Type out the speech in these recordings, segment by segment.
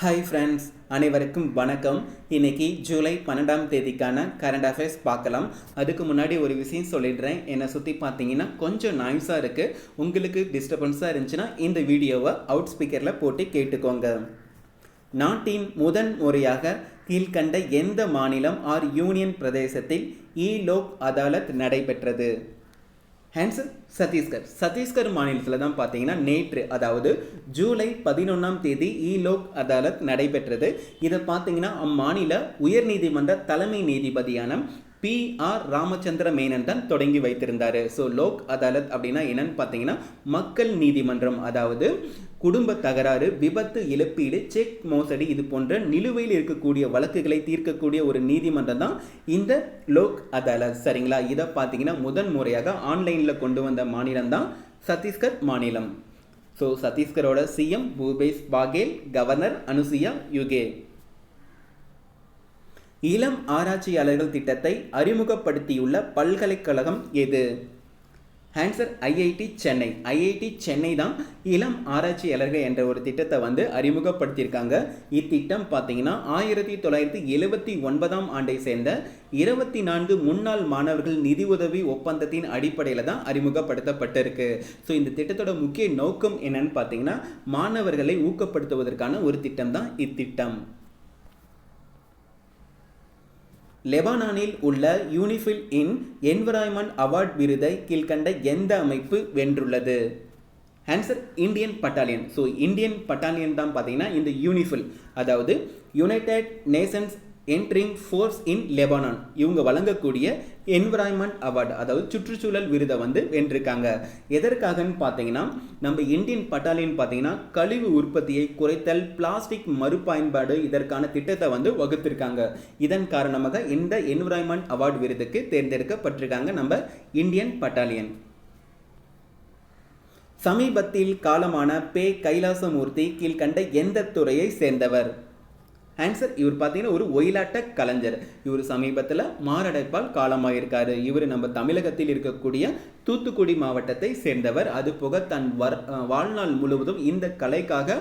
Hi friends, அனைவருக்கும் வணக்கம். இன்னைக்கு ஜூலை 12ஆம் தேதிக்கான கரண்ட் அஃபேர்ஸ் பார்க்கலாம். அதுக்கு முன்னாடி ஒரு விஷயம் சொல்லிடுறேன். என்னை சுற்றி பார்த்தீங்கன்னா கொஞ்சம் நாய்ஸாக இருக்குது. உங்களுக்கு டிஸ்டர்பன்ஸாக இருந்துச்சுன்னா இந்த வீடியோவை அவுட் ஸ்பீக்கரில் போட்டு கேட்டுக்கோங்க. நாட்டின் முதன் முறையாக கீழ்கண்ட எந்த மாநிலம் ஆர் யூனியன் பிரதேசத்தில் லோக் அதாலத் நடைபெற்றது? ஆன்சர் சத்தீஸ்கர். சத்தீஸ்கர் மாநிலத்தில் தான் பார்த்தீங்கன்னா நேற்று, அதாவது ஜூலை 11ஆம் தேதி லோக் அதாலத் நடைபெற்றது. இதை பார்த்தீங்கன்னா அம்மாநில உயர்நீதிமன்ற தலைமை நீதிபதியான PR ராமச்சந்திர மேனன் தான் தொடங்கி வைத்திருந்தார். ஸோ லோக் அதாலத் அப்படின்னா என்னன்னு பார்த்தீங்கன்னா மக்கள் நீதிமன்றம், அதாவது குடும்ப தகராறு, விபத்து இழப்பீடு, செக் மோசடி இது போன்ற நிலுவையில் இருக்கக்கூடிய வழக்குகளை தீர்க்கக்கூடிய ஒரு நீதிமன்றம் தான் இந்த லோக் அதாலத். சரிங்களா? இதை பார்த்தீங்கன்னா முதன் முறையாக ஆன்லைனில் கொண்டு வந்த மாநிலம் தான் சத்தீஸ்கர் மாநிலம். ஸோ சத்தீஸ்கரோட CM பூபேஷ் பாகேல், கவர்னர் அனுசுயா யுகே. இளம் ஆராய்ச்சியாளர்கள் திட்டத்தை அறிமுகப்படுத்தியுள்ள பல்கலைக்கழகம் எது? Answer IIT Chennai. IIT Chennai தான் இளம் ஆராய்ச்சியாளர்கள் என்ற ஒரு திட்டத்தை அறிமுகப்படுத்தியிருக்காங்க. இத்திட்டம் பார்த்தீங்கன்னா 1979ஆம் ஆண்டை சேர்ந்த 24 முன்னாள் மாணவர்கள் நிதி உதவி ஒப்பந்தத்தின் அடிப்படையில் தான் அறிமுகப்படுத்தப்பட்டிருக்கு. ஸோ இந்த திட்டத்தோட முக்கிய நோக்கம் என்னன்னு பார்த்தீங்கன்னா மாணவர்களை ஊக்கப்படுத்துவதற்கான ஒரு திட்டம் தான் இத்திட்டம். லெபனானில் உள்ள யூனிஃபில் இன் என்விரான்மெண்ட் அவார்ட் விருதை கீழ்கண்ட எந்த அமைப்பு வென்றுள்ளது? Answer Indian battalion. So Indian battalion தான் பார்த்தீங்கன்னா இந்த யூனிஃபில், அதாவது யுனைடெட் நேஷன்ஸ் என்ட்ரிங் ஃபோர்ஸ் இன் லெபனான், இவங்க வழங்கக்கூடிய என்விரான்மெண்ட் அவார்டு, அதாவது சுற்றுச்சூழல் விருதை வென்றிருக்காங்க. எதற்காகன்னு பார்த்தீங்கன்னா நம்ம இந்தியன் பட்டாலியன் பார்த்தீங்கன்னா கழிவு உற்பத்தியை குறைத்தல், பிளாஸ்டிக் மறுபயன்பாடு இதற்கான திட்டத்தை வகுத்திருக்காங்க. இதன் காரணமாக இந்த என்விரான்மெண்ட் அவார்டு விருதுக்கு தேர்ந்தெடுக்கப்பட்டிருக்காங்க நம்ம இந்தியன் பட்டாலியன். சமீபத்தில் காலமான கைலாசமூர்த்தி கீழ்கண்ட எந்த துறையை சேர்ந்தவர்? ஆன்சர் இவர் பார்த்தீங்கன்னா ஒரு ஒயிலாட்ட கலைஞர். இவர் சமீபத்தில் மாரடைப்பால் காலமாயிருக்காரு. இவர் நம்ம தமிழகத்தில் இருக்கக்கூடிய தூத்துக்குடி மாவட்டத்தை சேர்ந்தவர். அது போக தன் வாழ்நாள் முழுவதும் இந்த கலைக்காக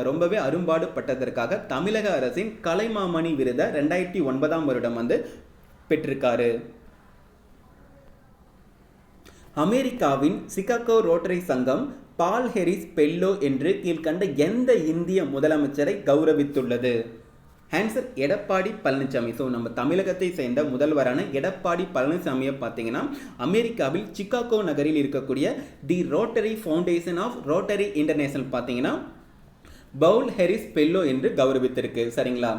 ரொம்பவே அரும்பாடுபட்டதற்காக தமிழக அரசின் கலைமாமணி விருதை 2009ஆம் வருடம் பெற்றிருக்காரு. அமெரிக்காவின் சிகாகோ ரோட்டரி சங்கம் பால் ஹெரிஸ் பெல்லோ என்று கீழ்கண்ட எந்த இந்திய முதலமைச்சரை கௌரவித்துள்ளது? ஆன்சர் எடப்பாடி பழனிசாமி. ஸோ நம்ம தமிழகத்தை சேர்ந்த முதல்வரான எடப்பாடி பழனிசாமியை பார்த்தீங்கன்னா அமெரிக்காவில் சிகாகோ நகரில் இருக்கக்கூடிய the Rotary Foundation of Rotary International பார்த்தீங்கன்னா பவுல் ஹெரிஸ் பெல்லோ என்று கௌரவித்திருக்கு. சரிங்களா?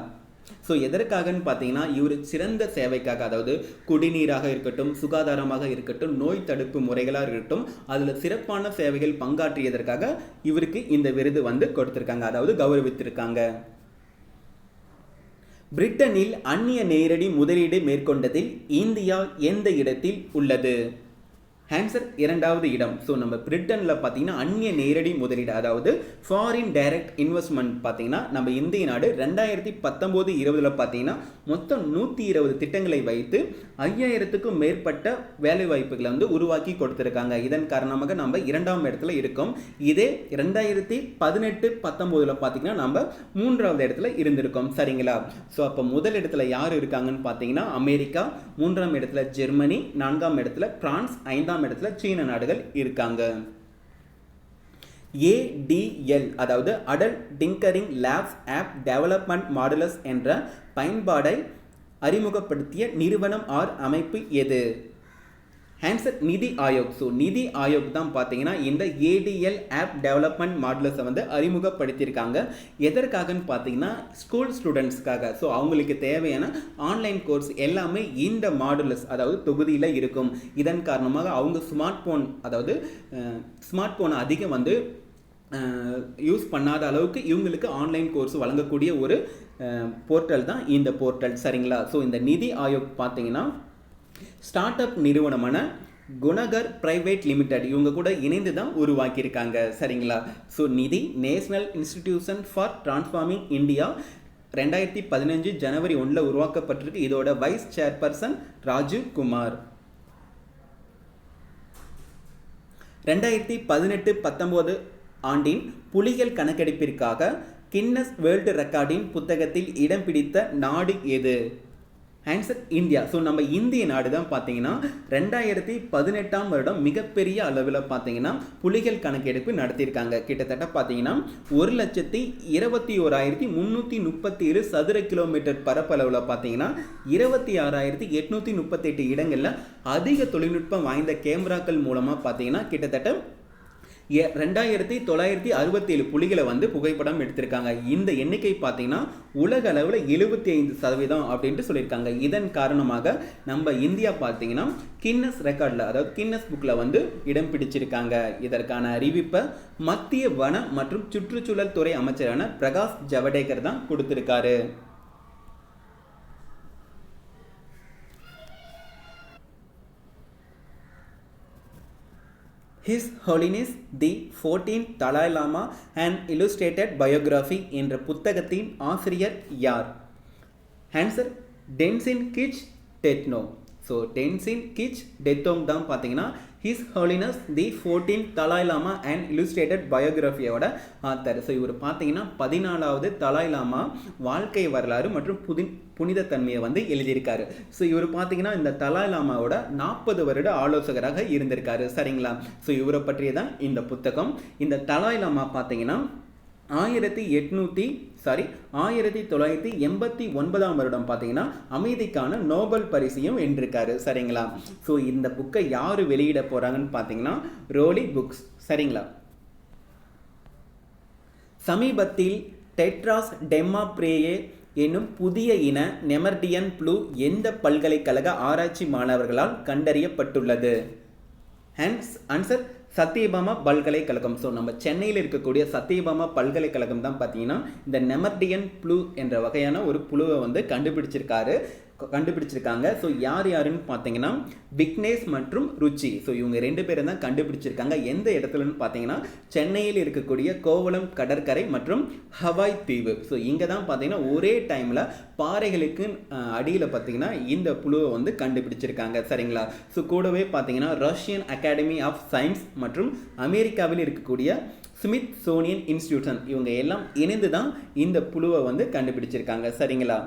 ஸோ எதற்காகன்னு பார்த்தீங்கன்னா இவர் சிறந்த சேவைக்காக, அதாவது குடிநீராக இருக்கட்டும், சுகாதாரமாக இருக்கட்டும், நோய் தடுப்பு முறைகளாக இருக்கட்டும், அதில் சிறப்பான சேவைகள் பங்காற்றியதற்காக இவருக்கு இந்த விருது கொடுத்திருக்காங்க, அதாவது கௌரவித்திருக்காங்க. பிரிட்டனில் அந்நிய நேரடி முதலீடு மேற்கொண்டதில் இந்தியா எந்த இடத்தில் உள்ளது? ஆன்சர் 2வது இடம். ஸோ நம்ம பிரிட்டனில் பார்த்தீங்கன்னா அந்நிய நேரடி முதலீடு, அதாவது ஃபாரின் டைரக்ட் இன்வெஸ்ட்மெண்ட் பார்த்தீங்கன்னா நம்ம இந்திய நாடு 2019-20 பார்த்தீங்கன்னா மொத்தம் 120 திட்டங்களை வைத்து 5000க்கும் மேற்பட்ட வேலை வாய்ப்புகளை உருவாக்கி கொடுத்துருக்காங்க. இதன் காரணமாக நம்ம 2ஆம் இடத்துல இருக்கோம். இதே 2018-19 பார்த்தீங்கன்னா நம்ம 3வது இடத்துல இருந்திருக்கோம். சரிங்களா? ஸோ அப்போ முதல் இடத்துல யார் இருக்காங்கன்னு பார்த்தீங்கன்னா அமெரிக்கா, 3ஆம் இடத்துல ஜெர்மனி, 4ஆம் இடத்துல பிரான்ஸ், 5ஆம் இடத்துல சீன நாடுகள் இருக்காங்க. ADL, அதாவது adult tinkering labs of development modules என்ற பயன்பாடை அறிமுகப்படுத்திய நிறுவனம் ஆர் அமைப்பு எது? ஆன்சர் நிதி ஆயோக். ஸோ நிதி ஆயோக் தான் பார்த்தீங்கன்னா இந்த ADL ஆப் டெவலப்மெண்ட் மாடுலஸை அறிமுகப்படுத்தியிருக்காங்க. எதற்காகன்னு பார்த்தீங்கன்னா ஸ்கூல் ஸ்டூடெண்ட்ஸ்க்காக. ஸோ அவங்களுக்கு தேவையான ஆன்லைன் கோர்ஸ் எல்லாமே இந்த மாடுலஸ், அதாவது தொகுதியில் இருக்கும். இதன் காரணமாக அவங்க ஸ்மார்ட் ஃபோன் அதிகம் யூஸ் பண்ணாத அளவுக்கு இவங்களுக்கு ஆன்லைன் கோர்ஸ் வழங்கக்கூடிய ஒரு போர்ட்டல் தான் இந்த போர்ட்டல். சரிங்களா? ஸோ இந்த நிதி ஆயோக் பார்த்தீங்கன்னா ஸ்டார்ட் அப் நிறுவனமான குணகர் பிரைவேட் லிமிடெட் இவங்க கூட இணைந்து தான் உருவாக்கியிருக்காங்க. சரிங்களா? ஸோ நிதி national institution for transforming India 2015 ஜனவரி 1 உருவாக்கப்பட்டிருக்கு. இதோட வைஸ் சேர்பர்சன் ராஜீவ் குமார். 2018-19 ஆண்டின் புலிகள் கணக்கெடுப்பிற்காக கின்னஸ் வேர்ல்டு ரெக்கார்டின் புத்தகத்தில் இடம் பிடித்த நாடு எது? Answer India. ஸோ நம்ம இந்திய நாடு தான் பார்த்தீங்கன்னா 2018 வருடம் மிகப்பெரிய அளவில் பார்த்தீங்கன்னா புலிகள் கணக்கெடுப்பு நடத்தியிருக்காங்க. கிட்டத்தட்ட பார்த்தீங்கன்னா 1,21,337 சதுர கிலோமீட்டர் பரப்பளவில் பார்த்தீங்கன்னா 26,838 இடங்களில் அதிக தொழில்நுட்பம் வாய்ந்த கேமராக்கள் மூலமாக பார்த்தீங்கன்னா கிட்டத்தட்ட 2,967 புலிகளை வந்து புகைப்படம் எடுத்திருக்காங்க. இந்த எண்ணிக்கை பார்த்தீங்கன்னா உலக அளவில் 75% அப்படின்ட்டு சொல்லியிருக்காங்க. இதன் காரணமாக நம்ம இந்தியா பார்த்தீங்கன்னா கின்னஸ் ரெக்கார்டில், அதாவது கின்னஸ் புக்கில் வந்து இடம் பிடிச்சிருக்காங்க. இதற்கான அறிவிப்பை மத்திய வன மற்றும் சுற்றுச்சூழல் துறை அமைச்சரான பிரகாஷ் ஜவடேகர் தான் கொடுத்திருக்காரு. His Holiness the 14th Dalai Lama an Illustrated Biography என்ற புத்தகத்தின் ஆசிரியர் யார்? ஆன்சர் டென்சின் கிச் டெட்னோ. ஸோ டென்சின் கிச் டெத்தோங் தான் பார்த்தீங்கன்னா his holiness the 14th Dalai Lama and illustrated பயோகிராஃபியோட ஆத்தர். ஸோ இவர் பார்த்தீங்கன்னா 14வது தலாய் லாமா வாழ்க்கை வரலாறு மற்றும் புனித தன்மையை வந்து எழுதியிருக்காரு. ஸோ இவர் பார்த்தீங்கன்னா இந்த தலாய் லாமாவோட 40 வருட ஆலோசகராக இருந்திருக்காரு. சரிங்களா? ஸோ இவரை பற்றிய தான் இந்த புத்தகம். இந்த தலாய் லாமா பார்த்தீங்கன்னா 1989 வருடம் பார்த்தீங்கன்னா அமைதிக்கான நோபல் பரிசையும் வென்றிருக்காரு. சரிங்களா? ஸோ இந்த புக்கை யார் வெளியிட போறாங்கன்னு பார்த்தீங்கன்னா ரோலி புக்ஸ். சரிங்களா? சமீபத்தில் டெட்ராஸ் டெமாப்ரேயே என்னும் புதிய இன நெமர்டியன் ப்ளூ எந்த பல்கலைக்கழக ஆராய்ச்சி மாணவர்களால் கண்டறியப்பட்டுள்ளது? ஆன்சர் சத்யபாமா பல்கலைக்கழகம். ஸோ நம்ம சென்னையில் இருக்கக்கூடிய சத்யபாமா பல்கலைக்கழகம் தான் பார்த்தீங்கன்னா இந்த நெமர்டியன் ப்ளூ என்ற வகையான ஒரு புழுவை வந்து கண்டுபிடிச்சிருக்காங்க. ஸோ யாருன்னு பார்த்தீங்கன்னா விக்னேஷ் மற்றும் ருச்சி. ஸோ இவங்க 2 பேரும் தான் கண்டுபிடிச்சிருக்காங்க. எந்த இடத்துலன்னு பார்த்தீங்கன்னா சென்னையில் இருக்கக்கூடிய கோவளம் கடற்கரை மற்றும் ஹவாய் தீவு. ஸோ இங்கே தான் பார்த்தீங்கன்னா ஒரே டைமில் பாறைகளுக்கு அடியில் பார்த்தீங்கன்னா இந்த புழுவை வந்து கண்டுபிடிச்சிருக்காங்க. சரிங்களா? ஸோ கூடவே பார்த்தீங்கன்னா ரஷ்யன் அகாடமி ஆஃப் சயின்ஸ் மற்றும் அமெரிக்காவில் இருக்கக்கூடிய ஸ்மித் சோனியன் இன்ஸ்டிடியூஷன் இவங்க எல்லாம் இணைந்து தான் இந்த புழுவை வந்து கண்டுபிடிச்சிருக்காங்க. சரிங்களா?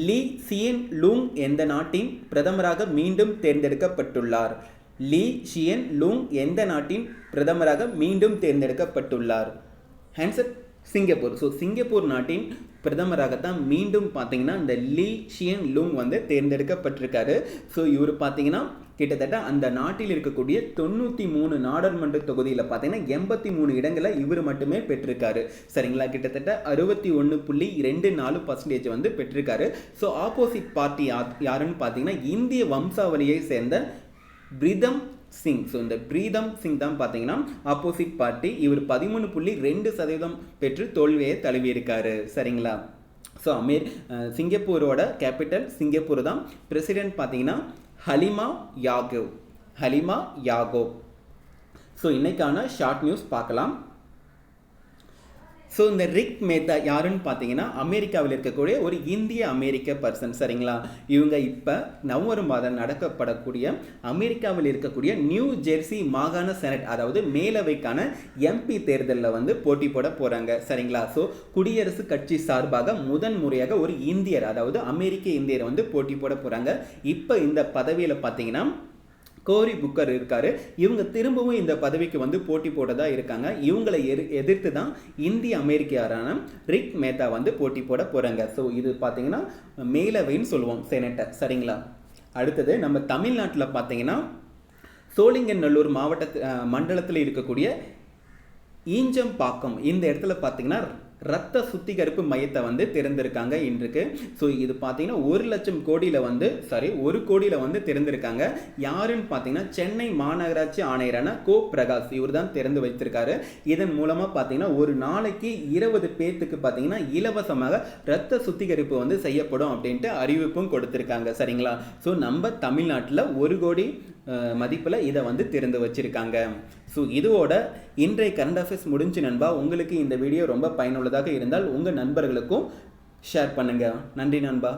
லீ சியன் லூங் எந்த நாட்டின் பிரதமராக மீண்டும் தேர்ந்தெடுக்கப்பட்டுள்ளார்? லீ சியன் லூங் எந்த நாட்டின் பிரதமராக மீண்டும் தேர்ந்தெடுக்கப்பட்டுள்ளார்? Answer Singapore. ஸோ சிங்கப்பூர் நாட்டின் பிரதமராகத்தான் மீண்டும் பார்த்தீங்கன்னா இந்த லீ சியன் லூங் வந்து தேர்ந்தெடுக்கப்பட்டிருக்காரு. ஸோ இவர் பார்த்தீங்கன்னா கிட்டத்தட்ட அந்த நாட்டில் இருக்கக்கூடிய 93 நாடாளுமன்ற தொகுதியில் பார்த்தீங்கன்னா 83 இடங்களை இவர் மட்டுமே பெற்றிருக்காரு. சரிங்களா? கிட்டத்தட்ட 61.24% வந்து பெற்றிருக்காரு. ஸோ ஆப்போசிட் பார்ட்டி யாருன்னு பார்த்தீங்கன்னா இந்திய வம்சாவளியை சேர்ந்த பிரீதம் சிங். ஸோ இந்த பிரீதம் சிங் தான் பார்த்தீங்கன்னா ஆப்போசிட் பார்ட்டி. இவர் 13.2% பெற்று தோல்வியை தழுவியிருக்காரு. சரிங்களா? ஸோ சிங்கப்பூரோட கேபிட்டல் சிங்கப்பூர் தான். பிரசிடென்ட் பார்த்தீங்கன்னா ஹலிமா யாகோ. ஸோ இன்னைக்கான ஷார்ட் நியூஸ் பார்க்கலாம். ஸோ இந்த ரிக் மேத்தா யாருன்னு பார்த்தீங்கன்னா அமெரிக்காவில் இருக்கக்கூடிய ஒரு இந்திய அமெரிக்க பர்சன். சரிங்களா? இவங்க இப்போ நவம்பர் மாதம் நடக்கப்படக்கூடிய அமெரிக்காவில் இருக்கக்கூடிய நியூ ஜெர்சி மாகாண செனட், அதாவது மேலவைக்கான எம்பி தேர்தலில் வந்து போட்டி போட போகிறாங்க. சரிங்களா? ஸோ குடியரசுக் கட்சி சார்பாக முதன் முறையாக ஒரு இந்தியர், அதாவது அமெரிக்க இந்தியர் வந்து போட்டி போட போகிறாங்க. இப்போ இந்த பதவியில் பார்த்தீங்கன்னா கோரி புக்கர் இருக்காரு. இவங்க திரும்பவும் இந்த பதவிக்கு வந்து போட்டி போட்டதா இருக்காங்க. இவங்களை எதிர்த்து தான் இந்திய அமெரிக்காரான ரிக் மேத்தா வந்து போட்டி போட போறாங்க. ஸோ இது பார்த்தீங்கன்னா மேலவைன்னு சொல்லுவோம், செனட்டர். சரிங்களா? அடுத்தது நம்ம தமிழ்நாட்டில் பார்த்தீங்கன்னா சோழிங்கநல்லூர் மண்டலத்தில் இருக்கக்கூடிய ஈஞ்சம்பாக்கம் இந்த இடத்துல பார்த்தீங்கன்னா ரத்த சுத்திகரிப்பு மையத்தை வந்து திறந்திருக்காங்க இன்றைக்கு. ஸோ இது பார்த்தீங்கன்னா 1 கோடியில் வந்து திறந்திருக்காங்க. யாருன்னு பார்த்தீங்கன்னா சென்னை மாநகராட்சி ஆணையரான கோ பிரகாஷ் இவர் தான் திறந்து வைத்திருக்காரு. இதன் மூலமாக பார்த்தீங்கன்னா ஒரு நாளைக்கு 20 பேர்த்துக்கு பார்த்தீங்கன்னா இலவசமாக ரத்த சுத்திகரிப்பு வந்து செய்யப்படும் அப்படின்ட்டு அறிவிப்பும் கொடுத்துருக்காங்க. சரிங்களா? ஸோ நம்ம தமிழ்நாட்டில் 1 கோடி மதிப்பில் இதை வந்து திறந்து வச்சிருக்காங்க. ஸோ இதோட இன்றைய கரண்ட் அஃபேர்ஸ் முடிஞ்சு நண்பா. உங்களுக்கு இந்த வீடியோ ரொம்ப பயனுள்ளதாக இருந்தால் உங்கள் நண்பர்களுக்கும் ஷேர் பண்ணுங்கள். நன்றி நண்பா.